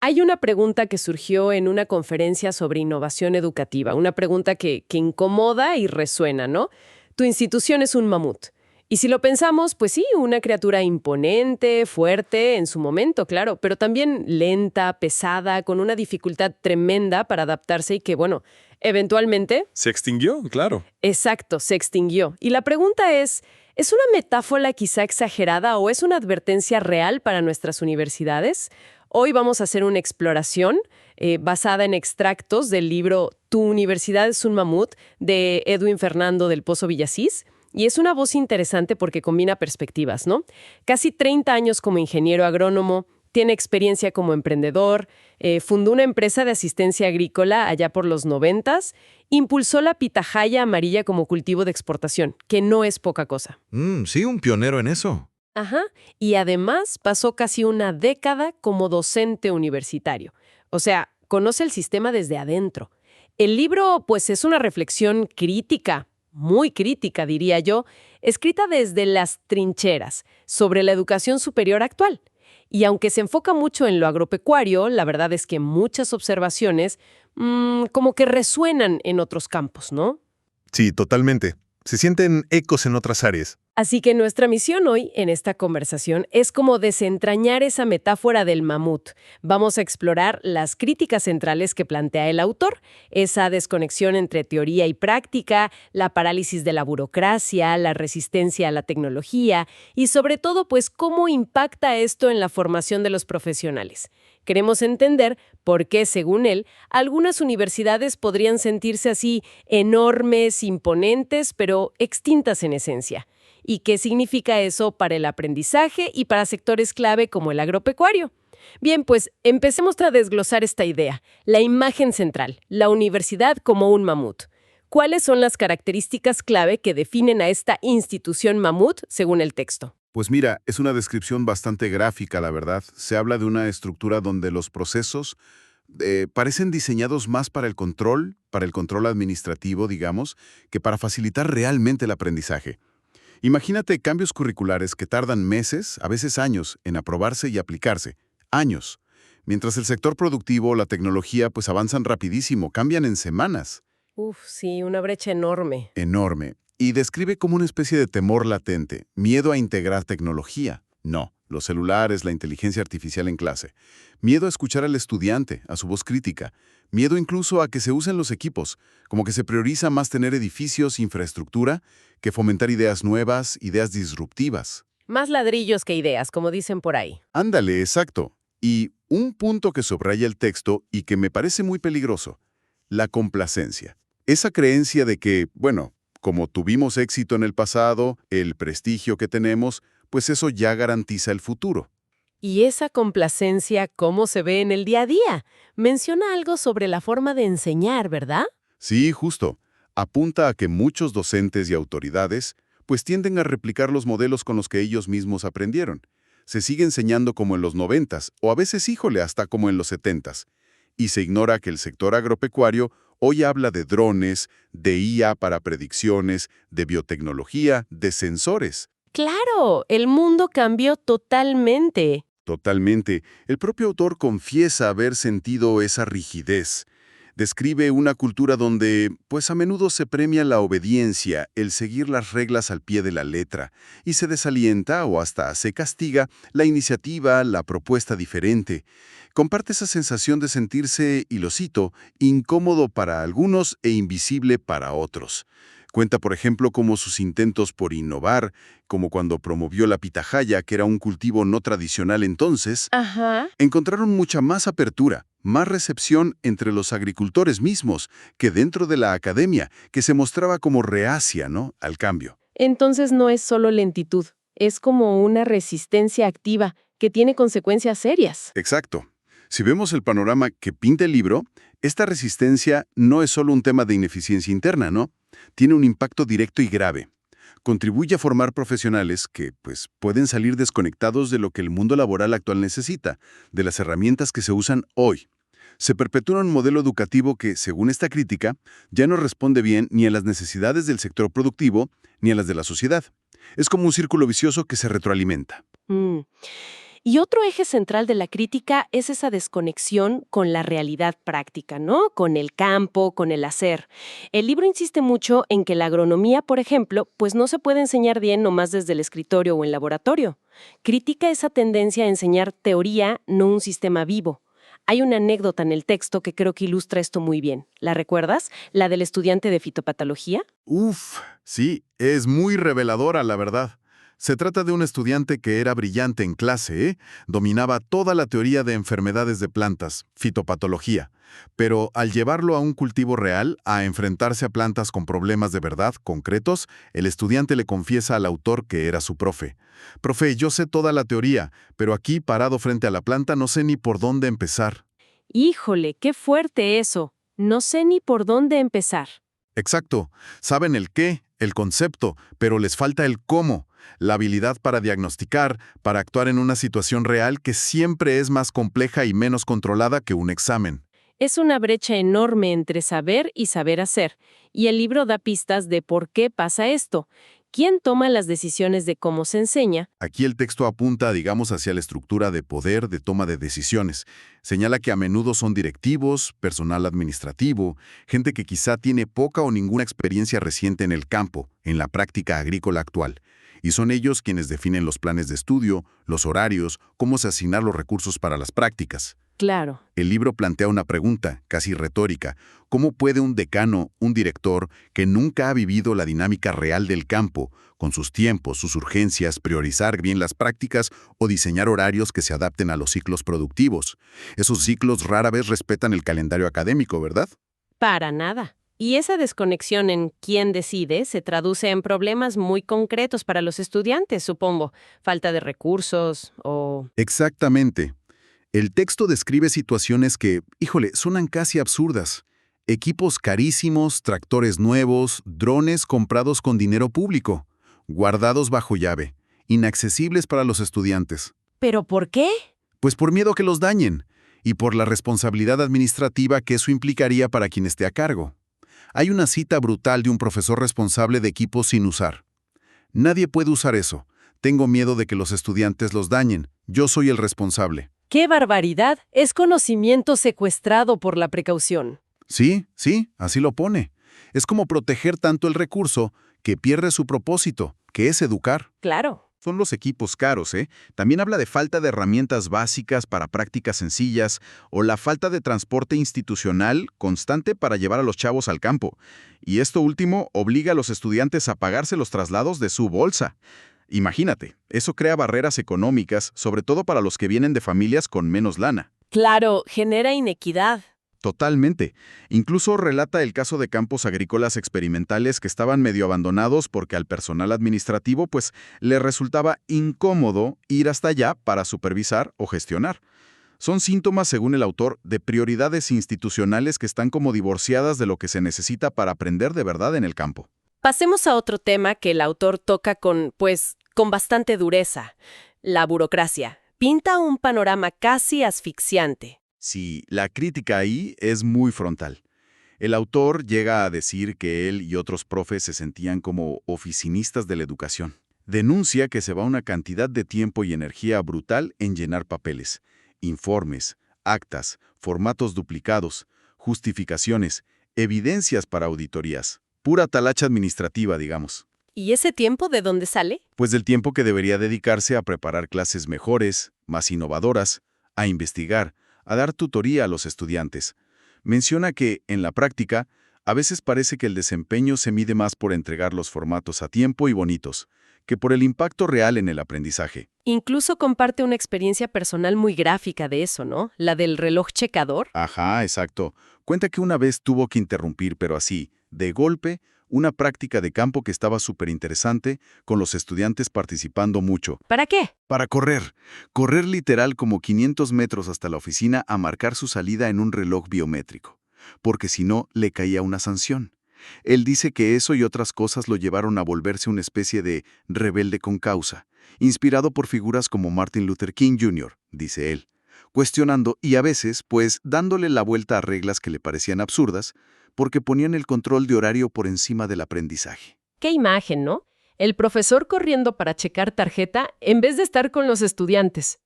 Hay una pregunta que surgió en una conferencia sobre innovación educativa, una pregunta que incomoda y resuena, ¿no? Tu institución es un mamut. Y si lo pensamos, pues sí, una criatura imponente, fuerte en su momento, claro, pero también lenta, pesada, con una dificultad tremenda para adaptarse y que, bueno, eventualmente, Se extinguió, claro. exacto, se extinguió. Y la pregunta ¿es una metáfora quizá exagerada o es una advertencia real para nuestras universidades? Hoy vamos a hacer una exploración basada en extractos del libro Tu universidad es un mamut de Edwin Fernando del Pozo Villasís. Y es una voz interesante porque combina perspectivas, ¿no? Casi 30 años como ingeniero agrónomo, tiene experiencia como emprendedor, fundó una empresa de asistencia agrícola allá por los 90s, impulsó la pitahaya amarilla como cultivo de exportación, que no es poca cosa. Sí, un pionero en eso. Ajá, y además pasó casi una década como docente universitario. O sea, conoce el sistema desde adentro. El libro, pues, es una reflexión crítica, muy crítica, diría yo, escrita desde las trincheras, sobre la educación superior actual. Y aunque se enfoca mucho en lo agropecuario, la verdad es que muchas observaciones como que resuenan en otros campos, ¿no? Sí, totalmente. Se sienten ecos en otras áreas. Así que nuestra misión hoy, en esta conversación, es como desentrañar esa metáfora del mamut. Vamos a explorar las críticas centrales que plantea el autor, esa desconexión entre teoría y práctica, la parálisis de la burocracia, la resistencia a la tecnología y, sobre todo, pues, cómo impacta esto en la formación de los profesionales. Queremos entender por qué, según él, algunas universidades podrían sentirse así enormes, imponentes, pero extintas en esencia. ¿Y qué significa eso para el aprendizaje y para sectores clave como el agropecuario? Bien, pues empecemos a desglosar esta idea, la imagen central, la universidad como un mamut. ¿Cuáles son las características clave que definen a esta institución mamut según el texto? Pues mira, es una descripción bastante gráfica, la verdad. Se habla de una estructura donde los procesos parecen diseñados más para el control administrativo, digamos, que para facilitar realmente el aprendizaje. Imagínate cambios curriculares que tardan meses, a veces años, en aprobarse y aplicarse. Años. Mientras el sector productivo, la tecnología, pues avanzan rapidísimo, cambian en semanas. Uf, sí, una brecha enorme. Enorme. Y describe como una especie de temor latente, miedo a integrar tecnología. No, los celulares, la inteligencia artificial en clase. Miedo a escuchar al estudiante, a su voz crítica. Miedo incluso a que se usen los equipos, como que se prioriza más tener edificios, infraestructura, que fomentar ideas nuevas, ideas disruptivas. Más ladrillos que ideas, como dicen por ahí. Ándale, exacto. Y un punto que subraya el texto y que me parece muy peligroso, la complacencia. Esa creencia de que, bueno, como tuvimos éxito en el pasado, el prestigio que tenemos, pues eso ya garantiza el futuro. Y esa complacencia, ¿cómo se ve en el día a día? Menciona algo sobre la forma de enseñar, ¿verdad? Sí, justo. Apunta a que muchos docentes y autoridades pues tienden a replicar los modelos con los que ellos mismos aprendieron. Se sigue enseñando como en los 90s, o a veces, híjole, hasta como en los 70s. Y se ignora que el sector agropecuario hoy habla de drones, de IA para predicciones, de biotecnología, de sensores. Claro, el mundo cambió totalmente. Totalmente. El propio autor confiesa haber sentido esa rigidez. Describe una cultura donde, pues a menudo se premia la obediencia, el seguir las reglas al pie de la letra, y se desalienta o hasta se castiga la iniciativa, la propuesta diferente. Comparte esa sensación de sentirse, y lo cito, incómodo para algunos e invisible para otros. Cuenta, por ejemplo, cómo sus intentos por innovar, como cuando promovió la pitahaya, que era un cultivo no tradicional entonces, Ajá. encontraron mucha más apertura, más recepción entre los agricultores mismos que dentro de la academia, que se mostraba como reacia, ¿no?, al cambio. Entonces no es solo lentitud, es como una resistencia activa que tiene consecuencias serias. Exacto. Si vemos el panorama que pinta el libro, esta resistencia no es solo un tema de ineficiencia interna, ¿no? Tiene un impacto directo y grave. Contribuye a formar profesionales que, pues, pueden salir desconectados de lo que el mundo laboral actual necesita, de las herramientas que se usan hoy. Se perpetúa un modelo educativo que, según esta crítica, ya no responde bien ni a las necesidades del sector productivo ni a las de la sociedad. Es como un círculo vicioso que se retroalimenta. Mm. Y otro eje central de la crítica es esa desconexión con la realidad práctica, ¿no? Con el campo, con el hacer. El libro insiste mucho en que la agronomía, por ejemplo, pues no se puede enseñar bien nomás desde el escritorio o en laboratorio. Critica esa tendencia a enseñar teoría, no un sistema vivo. Hay una anécdota en el texto que creo que ilustra esto muy bien. ¿La recuerdas? ¿La del estudiante de fitopatología? Uf, sí, es muy reveladora, la verdad. Se trata de un estudiante que era brillante en clase, ¿eh? Dominaba toda la teoría de enfermedades de plantas, fitopatología. Pero al llevarlo a un cultivo real, a enfrentarse a plantas con problemas de verdad, concretos, el estudiante le confiesa al autor que era su profe. Profe, yo sé toda la teoría, pero aquí, parado frente a la planta, no sé ni por dónde empezar. Híjole, qué fuerte eso. No sé ni por dónde empezar. Exacto. Saben el qué, el concepto, pero les falta el cómo, la habilidad para diagnosticar, para actuar en una situación real que siempre es más compleja y menos controlada que un examen. Es una brecha enorme entre saber y saber hacer, y el libro da pistas de por qué pasa esto. ¿Quién toma las decisiones de cómo se enseña? Aquí el texto apunta, digamos, hacia la estructura de poder de toma de decisiones. Señala que a menudo son directivos, personal administrativo, gente que quizá tiene poca o ninguna experiencia reciente en el campo, en la práctica agrícola actual. Y son ellos quienes definen los planes de estudio, los horarios, cómo se asignar los recursos para las prácticas. Claro. El libro plantea una pregunta, casi retórica. ¿Cómo puede un decano, un director, que nunca ha vivido la dinámica real del campo, con sus tiempos, sus urgencias, priorizar bien las prácticas o diseñar horarios que se adapten a los ciclos productivos? Esos ciclos rara vez respetan el calendario académico, ¿verdad? Para nada. Y esa desconexión en quién decide se traduce en problemas muy concretos para los estudiantes, supongo. Falta de recursos o... Exactamente. El texto describe situaciones que, híjole, suenan casi absurdas. Equipos carísimos, tractores nuevos, drones comprados con dinero público, guardados bajo llave, inaccesibles para los estudiantes. ¿Pero por qué? Pues por miedo a que los dañen, y por la responsabilidad administrativa que eso implicaría para quien esté a cargo. Hay una cita brutal de un profesor responsable de equipos sin usar. Nadie puede usar eso. Tengo miedo de que los estudiantes los dañen. Yo soy el responsable. ¡Qué barbaridad! Es conocimiento secuestrado por la precaución. Sí, así lo pone. Es como proteger tanto el recurso que pierde su propósito, que es educar. Claro. Son los equipos caros, ¿eh? También habla de falta de herramientas básicas para prácticas sencillas o la falta de transporte institucional constante para llevar a los chavos al campo. Y esto último obliga a los estudiantes a pagarse los traslados de su bolsa. Imagínate, eso crea barreras económicas, sobre todo para los que vienen de familias con menos lana. Claro, genera inequidad. Totalmente. Incluso relata el caso de campos agrícolas experimentales que estaban medio abandonados porque al personal administrativo pues le resultaba incómodo ir hasta allá para supervisar o gestionar. Son síntomas, según el autor, de prioridades institucionales que están como divorciadas de lo que se necesita para aprender de verdad en el campo. Pasemos a otro tema que el autor toca con bastante dureza. La burocracia. Pinta un panorama casi asfixiante. Sí, la crítica ahí es muy frontal. El autor llega a decir que él y otros profes se sentían como oficinistas de la educación. Denuncia que se va una cantidad de tiempo y energía brutal en llenar papeles, informes, actas, formatos duplicados, justificaciones, evidencias para auditorías. Pura talacha administrativa, digamos. ¿Y ese tiempo de dónde sale? Pues del tiempo que debería dedicarse a preparar clases mejores, más innovadoras, a investigar, a dar tutoría a los estudiantes. Menciona que, en la práctica, a veces parece que el desempeño se mide más por entregar los formatos a tiempo y bonitos, que por el impacto real en el aprendizaje. Incluso comparte una experiencia personal muy gráfica de eso, ¿no? La del reloj checador. Ajá, exacto. Cuenta que una vez tuvo que interrumpir, pero así, de golpe, una práctica de campo que estaba súper interesante, con los estudiantes participando mucho. ¿Para qué? Para correr. Correr literal como 500 metros hasta la oficina a marcar su salida en un reloj biométrico. Porque si no, le caía una sanción. Él dice que eso y otras cosas lo llevaron a volverse una especie de rebelde con causa, inspirado por figuras como Martin Luther King Jr., dice él, cuestionando y a veces, pues, dándole la vuelta a reglas que le parecían absurdas, porque ponían el control de horario por encima del aprendizaje. Qué imagen, ¿no? El profesor corriendo para checar tarjeta en vez de estar con los estudiantes.